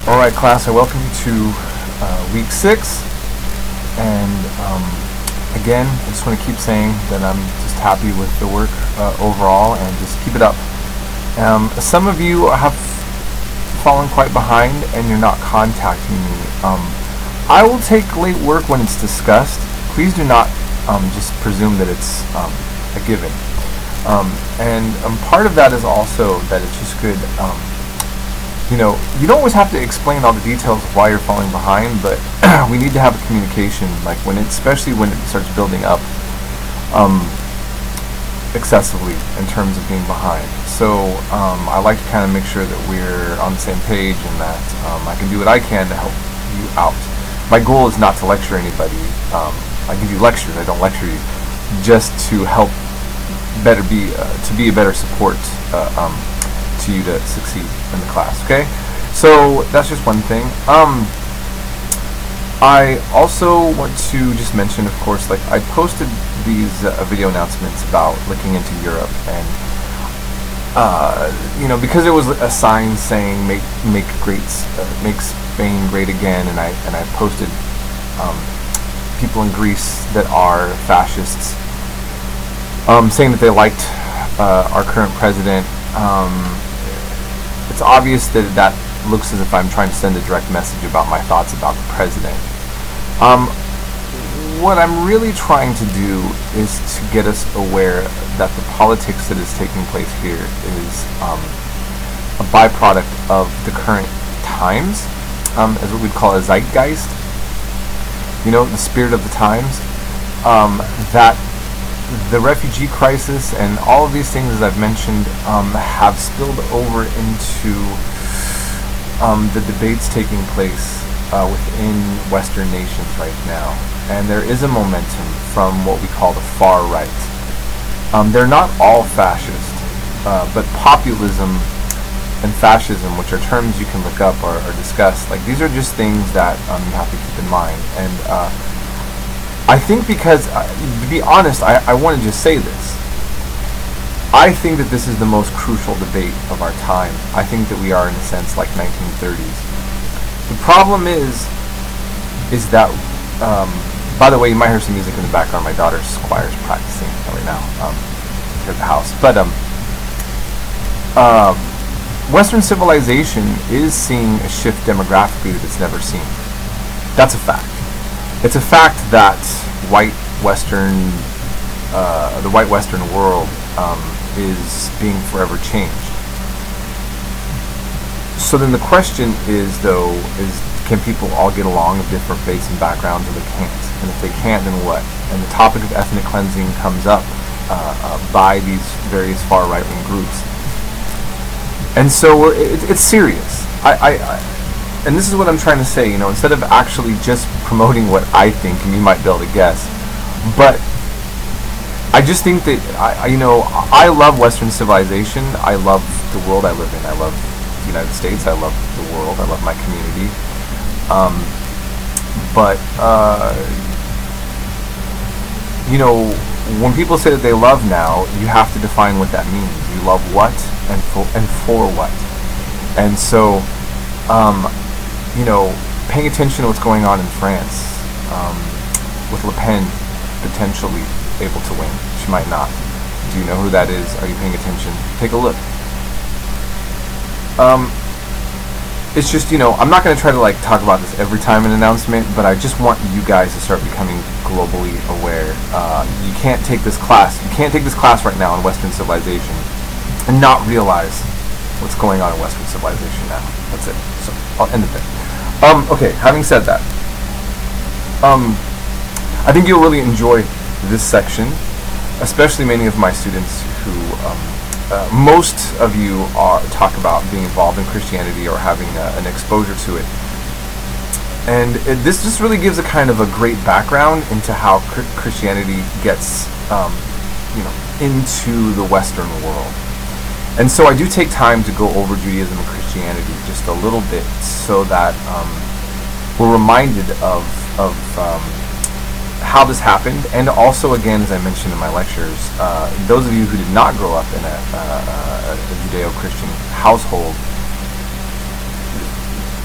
Alright class, I welcome you to week 6, and again, I just want to keep saying that I'm just happy with the work overall, and just keep it up. Some of you have fallen quite behind and you're not contacting me. I will take late work when it's discussed. Please do not just presume that it's a given. And part of that is also that it's just good. You don't always have to explain all the details of why you're falling behind, but we need to have a communication, like especially when it starts building up excessively in terms of being behind. So I like to kind of make sure that we're on the same page, and that I can do what I can to help you out. My goal is not to lecture anybody. I give you lectures, I don't lecture you, just to help to be a better support to you to succeed in the class. Okay, so that's just one thing. I also want to just mention, of course, like I posted these video announcements about looking into Europe, and because there was a sign saying make Spain great again, and I posted people in Greece that are fascists saying that they liked our current president. It's obvious that looks as if I'm trying to send a direct message about my thoughts about the president. What I'm really trying to do is to get us aware that the politics that is taking place here is a byproduct of the current times, as what we'd call a zeitgeist. The spirit of the times. That the refugee crisis and all of these things, as I've mentioned, have spilled over into the debates taking place within Western nations right now. And there is a momentum from what we call the far right. They're not all fascist, but populism and fascism, which are terms you can look up or discuss, like these are just things that you have to keep in mind. And I think, because, to be honest, I want to just say this. I think that this is the most crucial debate of our time. I think that we are, in a sense, like 1930s. The problem is that, by the way, you might hear some music in the background. My daughter's choir is practicing right now here at the house. But Western civilization is seeing a shift demographically that it's never seen. That's a fact. It's a fact that the white Western world is being forever changed. So then the question is, can people all get along of different faiths and backgrounds, or they can't? And if they can't, then what? And the topic of ethnic cleansing comes up by these various far right-wing groups. And so it's serious. And this is what I'm trying to say, instead of actually just promoting what I think, and you might be able to guess, but I just think that, I love Western civilization. I love the world I live in. I love the United States. I love the world. I love my community. When people say that they love now, you have to define what that means. You love what and for what. And so, paying attention to what's going on in France, with Le Pen potentially able to win. She might not. Do you know who that is? Are you paying attention? Take a look. It's just, I'm not going to try to talk about this every time an announcement, but I just want you guys to start becoming globally aware. You can't take this class right now on Western civilization and not realize what's going on in Western civilization now. That's it. So I'll end it there. Okay, having said that, I think you'll really enjoy this section, especially many of my students who, most of you talk about being involved in Christianity or having an exposure to it. And this just really gives a kind of a great background into how Christianity gets, into the Western world. And so I do take time to go over Judaism and Christianity just a little bit, so that we're reminded of how this happened. And also, again, as I mentioned in my lectures, those of you who did not grow up in a Judeo-Christian household,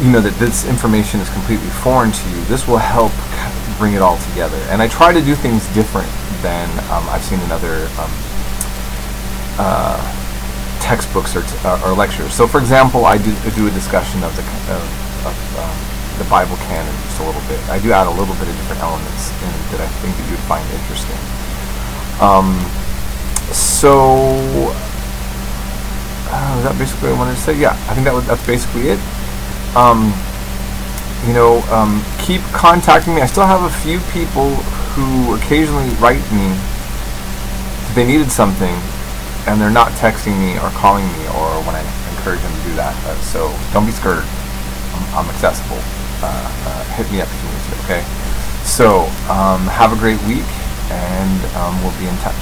that this information is completely foreign to you, this will help bring it all together. And I try to do things different than I've seen in other textbooks or lectures. So, for example, I do a discussion of the Bible canon just a little bit. I do add a little bit of different elements in that I think that you would find interesting. Is that basically what I wanted to say? Yeah, I think that's basically it. Keep contacting me. I still have a few people who occasionally write me that they needed something, and they're not texting me or calling me, or when I encourage them to do that. So don't be scared. I'm accessible. Hit me up if you need to. Okay. So have a great week, and we'll be in touch.